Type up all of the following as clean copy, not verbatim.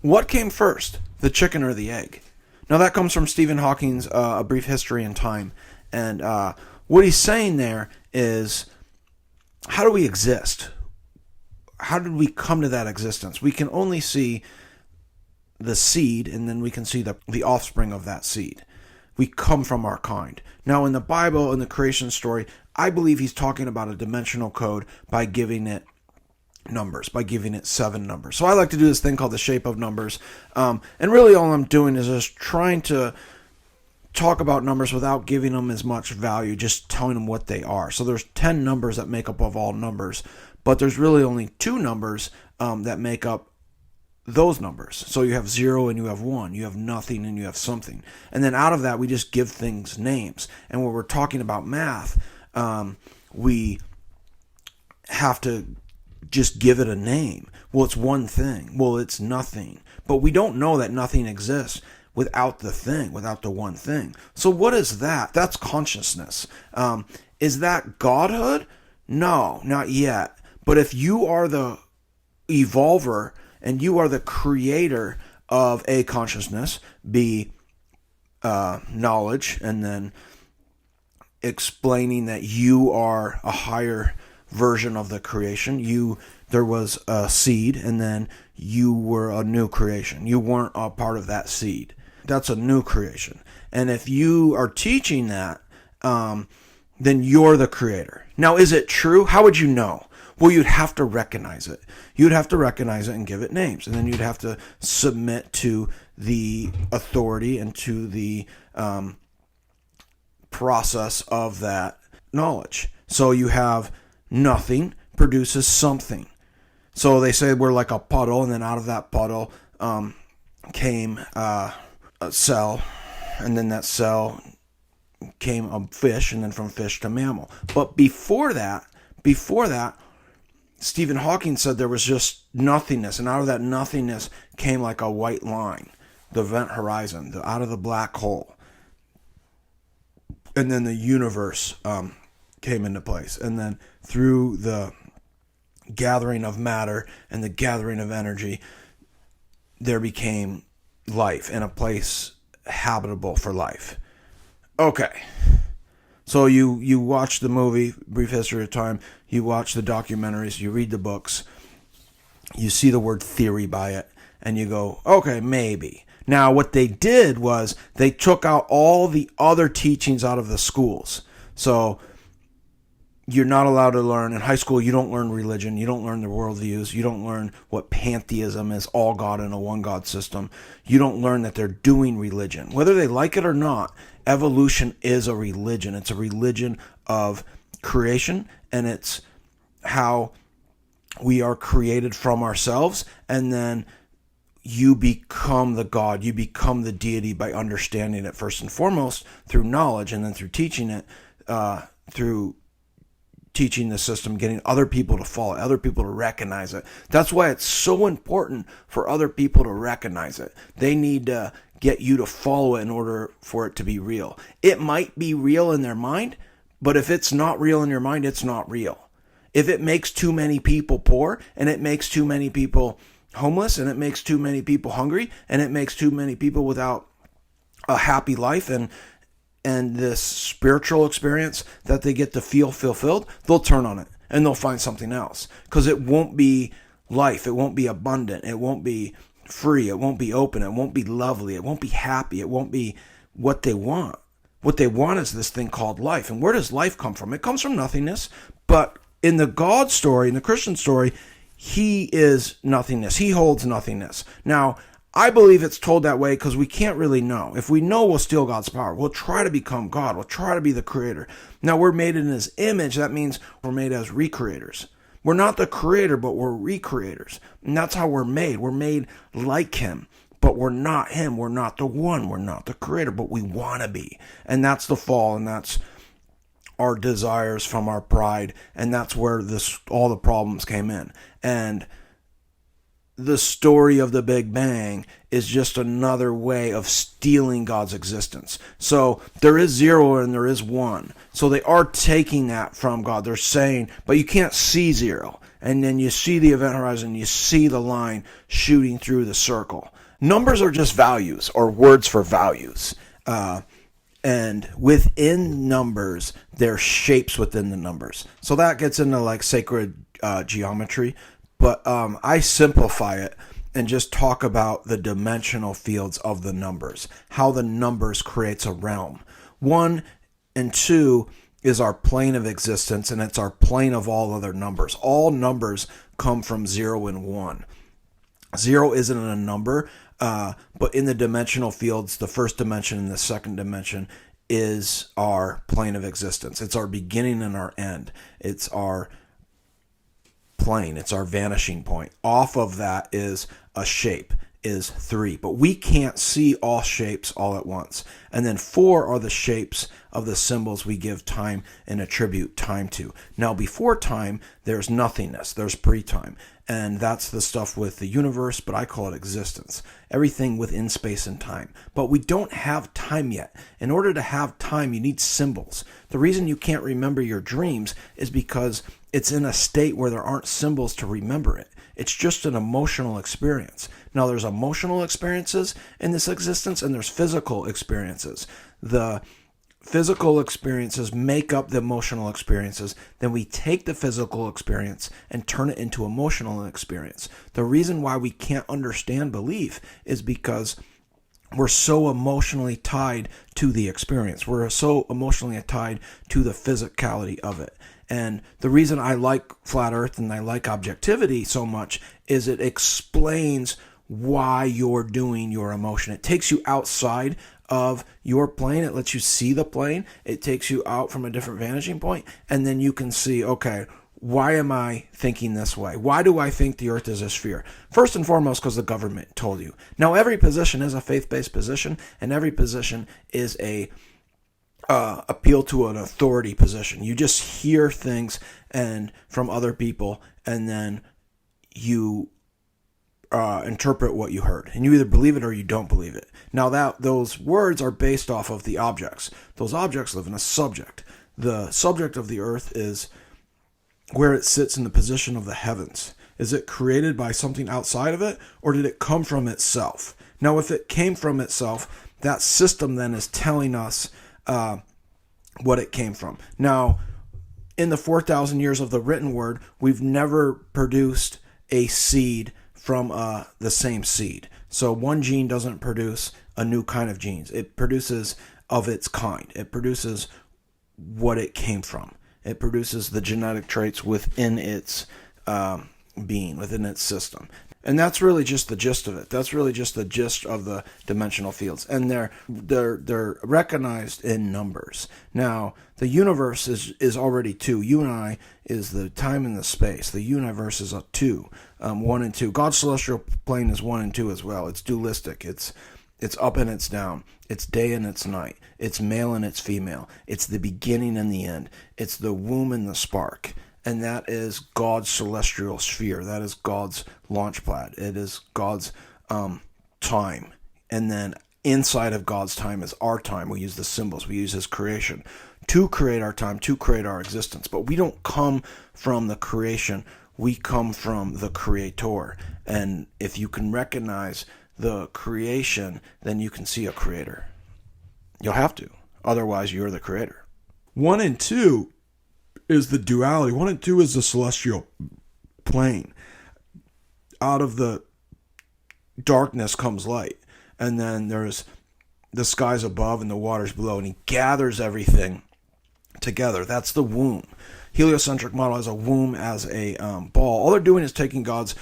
What came first, the chicken or the egg? Now that comes from Stephen Hawking's A Brief History in Time. And what he's saying there is, how do we exist? How did we come to that existence? We can only see the seed, and then we can see the offspring of that seed. We come from our kind. Now in the Bible, in the creation story, I believe he's talking about a dimensional code by giving it numbers, by giving it 7 numbers. So I like to do this thing called the shape of numbers. And really all I'm doing is just trying to talk about numbers without giving them as much value, just telling them what they are. So there's 10 numbers that make up of all numbers, but there's really only 2 numbers that make up those numbers. So you have 0 and you have 1, you have nothing and you have something. And then out of that, we just give things names. And when we're talking about math, we have to just give it a name. Well, it's one thing. Well, it's nothing. But we don't know that nothing exists without the thing, without the one thing. So what is that? That's consciousness. Is that godhood? No, not yet. But if you are the evolver and you are the creator of a consciousness, be knowledge, and then explaining that you are a higher version of the creation. There was a seed, and then you were a new creation. You weren't a part of that seed. That's a new creation. And if you are teaching that, then you're the creator. Now, is it true? How would you know? Well, you'd have to recognize it. You'd have to recognize it and give it names. And then you'd have to submit to the authority and to the process of that knowledge. So you have nothing produces something. So they say we're like a puddle, and then out of that puddle came a cell, and then that cell came a fish, and then from fish to mammal. But before that, Stephen Hawking said there was just nothingness, and out of that nothingness came like a white line, the event horizon, out of the black hole. And then the universe came into place. And then through the gathering of matter and the gathering of energy, there became life and a place habitable for life. Okay. So you watch the movie, Brief History of Time, you watch the documentaries, you read the books, you see the word theory by it, and you go, okay, maybe. Now, what they did was they took out all the other teachings out of the schools. So you're not allowed to learn, in high school, you don't learn religion, you don't learn the worldviews, you don't learn what pantheism is, all God in a one God system. You don't learn that they're doing religion. Whether they like it or not, evolution is a religion. It's a religion of creation, and it's how we are created from ourselves, and then you become the God, you become the deity by understanding it first and foremost through knowledge, and then through teaching it, through teaching the system, getting other people to follow, other people to recognize it. That's why it's so important for other people to recognize it. They need to get you to follow it in order for it to be real. It might be real in their mind, but if it's not real in your mind, it's not real. If it makes too many people poor, and it makes too many people homeless, and it makes too many people hungry, and it makes too many people without a happy life and this spiritual experience that they get to feel fulfilled, they'll turn on it and they'll find something else, because it won't be life, it won't be abundant, it won't be free, it won't be open, it won't be lovely, it won't be happy, it won't be what they want. What they want is this thing called life. And where does life come from? It comes from nothingness. But in the God story, in the Christian story, he is nothingness. He holds nothingness. Now, I believe it's told that way because we can't really know. If we know, we'll steal God's power. We'll try to become God. We'll try to be the creator. Now, we're made in his image. That means we're made as recreators. We're not the creator, but we're recreators. And that's how we're made. We're made like him, but we're not him. We're not the one. We're not the creator, but we want to be. And that's the fall, and that's our desires from our pride. And that's where all the problems came in. And the story of the Big Bang is just another way of stealing God's existence. So there is 0 and there is 1. So they are taking that from God. They're saying, but you can't see 0. and then you see the event horizon, you see the line shooting through the circle. Numbers are just values, or words for values. And within numbers, there are shapes within the numbers. So that gets into like sacred geometry. But I simplify it and just talk about the dimensional fields of the numbers, how the numbers creates a realm. 1 and 2 is our plane of existence, and it's our plane of all other numbers. All numbers come from 0 and 1. 0 isn't a number, but in the dimensional fields, the first dimension and the second dimension is our plane of existence. It's our beginning and our end. It's our plane. It's our vanishing point. Off of that is a shape, is 3. But we can't see all shapes all at once. And then 4 are the shapes of the symbols we give time and attribute time to. Now, before time, there's nothingness. There's pre-time. And that's the stuff with the universe, but I call it existence. Everything within space and time. But we don't have time yet. In order to have time, you need symbols. The reason you can't remember your dreams is because it's in a state where there aren't symbols to remember it. It's just an emotional experience. Now, there's emotional experiences in this existence, and there's physical experiences. The physical experiences make up the emotional experiences. Then we take the physical experience and turn it into emotional experience. The reason why we can't understand belief is because we're so emotionally tied to the experience. We're so emotionally tied to the physicality of it. And the reason I like flat earth and I like objectivity so much is it explains why you're doing your emotion. It takes you outside of your plane. It lets you see the plane. It takes you out from a different vanishing point. And then you can see, okay, why am I thinking this way? Why do I think the earth is a sphere? First and foremost, because the government told you. Now, every position is a faith-based position, and every position is a appeal to an authority position. You just hear things and from other people, and then you interpret what you heard, and you either believe it or you don't believe it. Now, those words are based off of the objects. Those objects live in a subject. The subject of the earth is where it sits in the position of the heavens. Is it created by something outside of it, or did it come from itself? Now, if it came from itself, that system then is telling us what it came from. Now, in the 4,000 years of the written word, we've never produced a seed from the same seed. So one gene doesn't produce a new kind of genes. It produces of its kind. It produces what it came from. It produces the genetic traits within its being, within its system. And that's really just the gist of it. That's really just the gist of the dimensional fields. And they're recognized in numbers. Now, the universe is already 2. You and I is the time and the space. The universe is a 2, 1 and 2. God's celestial plane is 1 and 2 as well. It's dualistic. It's up and it's down. It's day and it's night. It's male and it's female. It's the beginning and the end. It's the womb and the spark. And that is God's celestial sphere. That is God's launch pad. It is God's time. And then inside of God's time is our time. We use the symbols. We use His creation to create our time, to create our existence. But we don't come from the creation. We come from the Creator. And if you can recognize the creation, then you can see a creator. You'll have to. Otherwise, you're the creator. 1 and 2 is the duality. 1 and 2 is the celestial plane. Out of the darkness comes light. And then there's the skies above and the waters below. And He gathers everything together. That's the womb. Heliocentric model has a womb as a ball. All they're doing is taking God's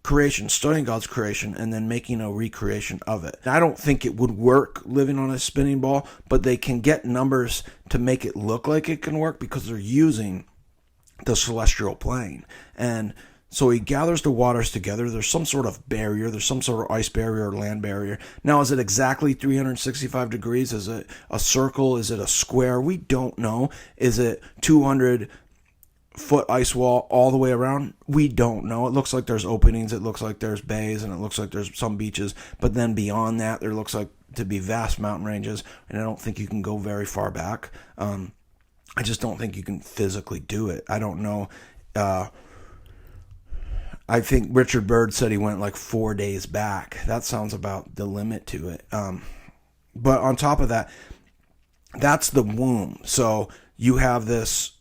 creation, studying God's creation, and then making a recreation of it. I don't think it would work living on a spinning ball, but they can get numbers to make it look like it can work because they're using the celestial plane. And so He gathers the waters together. There's some sort of barrier. There's some sort of ice barrier or land barrier. Now, is it exactly 365 degrees? Is it a circle? Is it a square? We don't know. Is it 200-foot ice wall all the way around? We don't know. It looks like there's openings, it looks like there's bays, and it looks like there's some beaches, but then beyond that there looks like to be vast mountain ranges, and I don't think you can go very far back. I just don't think you can physically do it. I don't know I think Richard Byrd said he went like 4 days back. That sounds about the limit to it. But on top of that, that's the womb. So you have this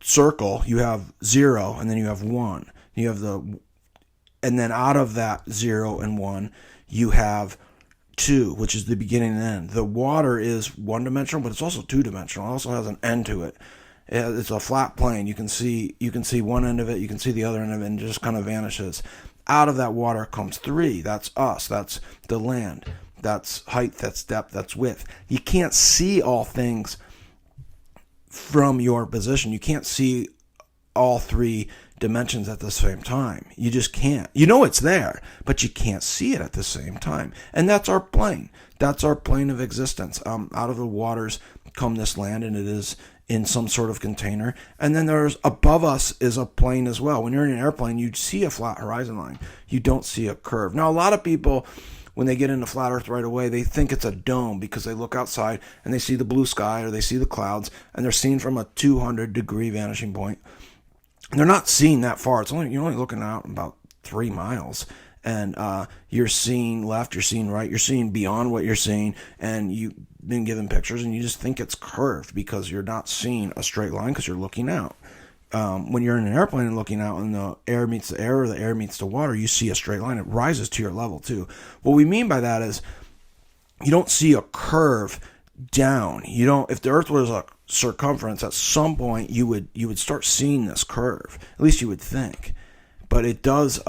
circle, you have 0, and then you have 1. You have and then out of that 0 and 1, you have 2, which is the beginning and end. The water is one-dimensional, but it's also two-dimensional. It also has an end to it. It's a flat plane. You can see one end of it, you can see the other end of it, and it just kind of vanishes. Out of that water comes 3. That's us. That's the land. That's height. That's depth. That's width. You can't see all things from your position. You can't see all 3 dimensions at the same time. You just can't. You know it's there, but you can't see it at the same time. And that's our plane. That's our plane of existence. Out of the waters come this land, and it is in some sort of container. And then there's above us is a plane as well. When you're in an airplane, you see a flat horizon line. You don't see a curve. Now, a lot of people, when they get into flat earth right away, they think it's a dome because they look outside and they see the blue sky or they see the clouds, and they're seen from a 200-degree vanishing point. And they're not seeing that far. You're only looking out about 3 miles. And you're seeing left, you're seeing right, you're seeing beyond what you're seeing, and you've been given pictures, and you just think it's curved because you're not seeing a straight line because you're looking out. When you're in an airplane and looking out and the air meets the air or the air meets the water, you see a straight line. It rises to your level too. What we mean by that is you don't see a curve down. You don't. If the Earth was a circumference, at some point you would start seeing this curve. At least you would think. But it does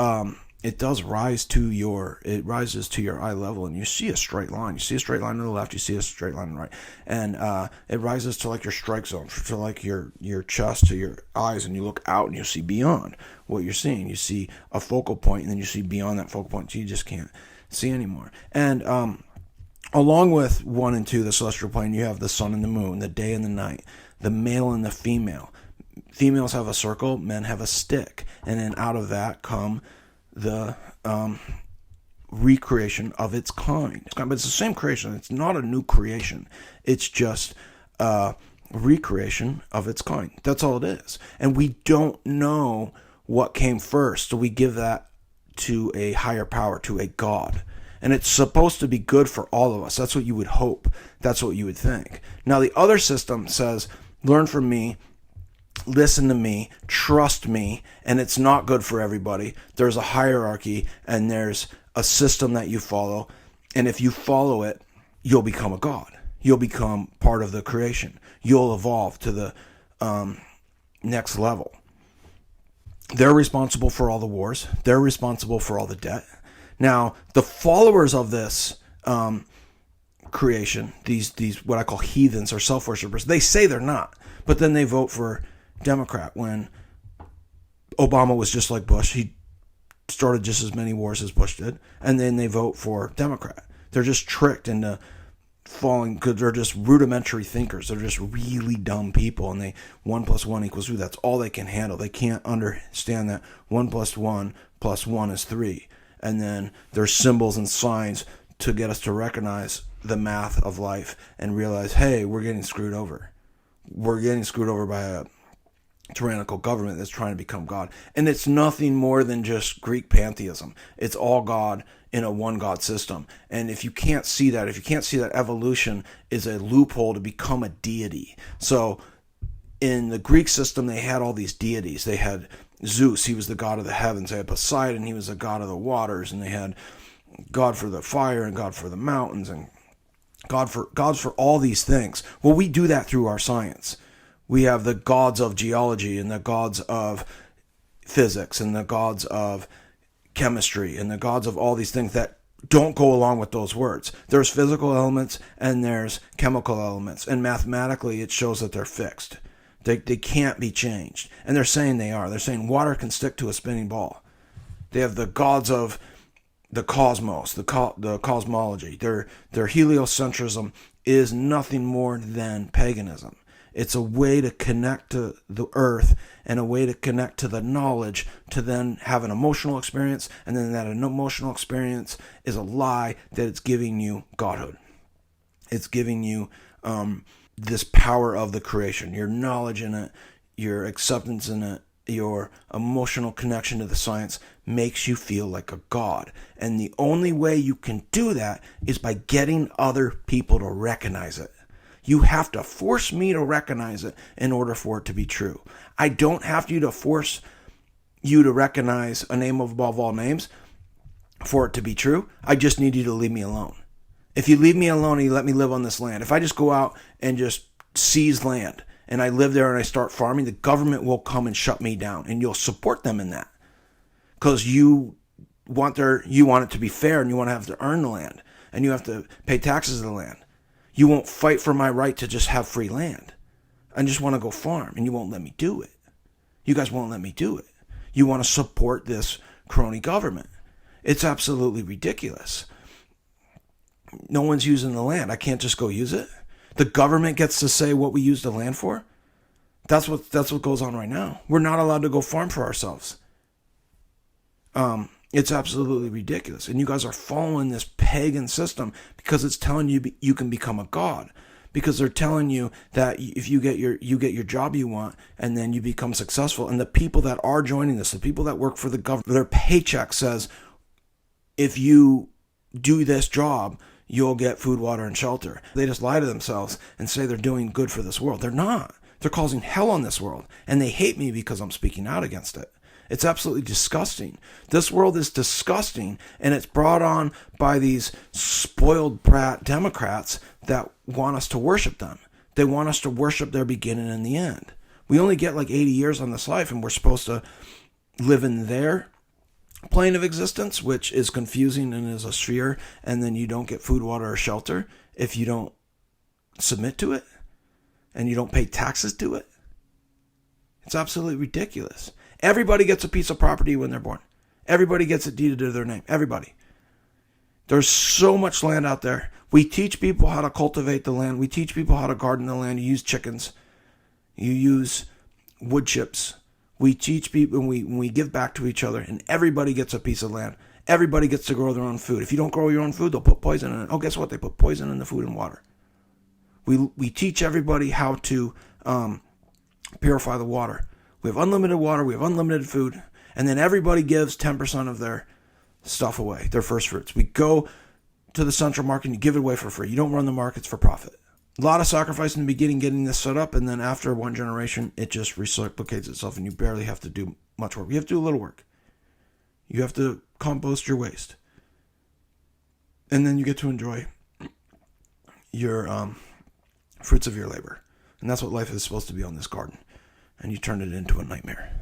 rise to your eye level, and you see a straight line. You see a straight line to the left, you see a straight line to the right, and it rises to like your strike zone, to like your chest, to your eyes, and you look out and you see beyond what you're seeing. You see a focal point, and then you see beyond that focal point, so you just can't see anymore. And along with 1 and 2, the celestial plane, you have the sun and the moon, the day and the night, the male and the female. Females have a circle, men have a stick, and then out of that come the recreation of its kind. But it's the same creation. It's not a new creation. It's just a recreation of its kind. That's all it is. And we don't know what came first, so we give that to a higher power, to a God. And it's supposed to be good for all of us. That's what you would hope. That's what you would think. Now, the other system says, learn from me, listen to me, trust me, and it's not good for everybody. There's a hierarchy, and there's a system that you follow, and if you follow it, you'll become a god. You'll become part of the creation. You'll evolve to the next level. They're responsible for all the wars. They're responsible for all the debt. Now, the followers of this creation, these what I call heathens or self-worshippers, they say they're not, but then they vote for Democrat when Obama was just like Bush. He started just as many wars as Bush did, and then they vote for Democrat. They're just tricked into falling because they're just rudimentary thinkers. They're just really dumb people, and 1 + 1 = 2. That's all they can handle. They can't understand that 1 + 1 + 1 is 3. And then there's symbols and signs to get us to recognize the math of life and realize, hey, we're getting screwed over. We're getting screwed over by a tyrannical government that's trying to become God. And it's nothing more than just Greek pantheism. It's all God in a one God system. And if you can't see that, evolution is a loophole to become a deity. So in the Greek system, they had all these deities. They had Zeus, he was the god of the heavens. They had Poseidon, he was the god of the waters. And they had God for the fire and God for the mountains and gods for all these things. Well, we do that through our science. We have the gods of geology and the gods of physics and the gods of chemistry and the gods of all these things that don't go along with those words. There's physical elements and there's chemical elements. And mathematically, it shows that they're fixed. They can't be changed. And they're saying they are. They're saying water can stick to a spinning ball. They have the gods of the cosmos, the cosmology. Their heliocentrism is nothing more than paganism. It's a way to connect to the earth and a way to connect to the knowledge to then have an emotional experience. And then that emotional experience is a lie that it's giving you godhood. It's giving you this power of the creation, your knowledge in it, your acceptance in it your emotional connection to the science makes you feel like a god. And the only way you can do that is by getting other people to recognize it. You have to force me to recognize it in order for it to be true. I don't have you to force you to recognize a name above all names for it to be true. I just need you to leave me alone. If you leave me alone and you let me live on this land, if I just go out and just seize land and I live there and I start farming, the government will come and shut me down, and you'll support them in that because you want it to be fair, and you want to have to earn the land, and you have to pay taxes to the land. You won't fight for my right to just have free land. I just want to go farm, and you won't let me do it. You guys won't let me do it. You want to support this crony government. It's absolutely ridiculous. No one's using the land. I can't just go use it. The government gets to say what we use the land for. That's what goes on right now. We're not allowed to go farm for ourselves. It's absolutely ridiculous. And you guys are following this pagan system because it's telling you you can become a god. Because they're telling you that if you get your job you want, and then you become successful. And the people that are joining this, the people that work for the government, their paycheck says, if you do this job, you'll get food, water, and shelter. They just lie to themselves and say they're doing good for this world. They're not. They're causing hell on this world. And they hate me because I'm speaking out against it. It's absolutely disgusting. This world is disgusting, and it's brought on by these spoiled brat Democrats that want us to worship them. They want us to worship their beginning and the end. We only get like 80 years on this life, and we're supposed to live in their plane of existence, which is confusing and is a sphere, and then you don't get food, water, or shelter if you don't submit to it and you don't pay taxes to it. It's absolutely ridiculous. Everybody gets a piece of property when they're born. Everybody gets it deeded to their name. Everybody. There's so much land out there. We teach people how to cultivate the land. We teach people how to garden the land. You use chickens. You use wood chips. We teach people, and we give back to each other, and everybody gets a piece of land. Everybody gets to grow their own food. If you don't grow your own food, they'll put poison in it. Oh, guess what? They put poison in the food and water. We teach everybody how to purify the water. We have unlimited water. We have unlimited food. And then everybody gives 10% of their stuff away, their first fruits. We go to the central market and you give it away for free. You don't run the markets for profit. A lot of sacrifice in the beginning getting this set up, and then after one generation, it just reciprocates itself, and you barely have to do much work. You have to do a little work. You have to compost your waste. And then you get to enjoy your fruits of your labor. And that's what life is supposed to be on this garden. And you turn it into a nightmare.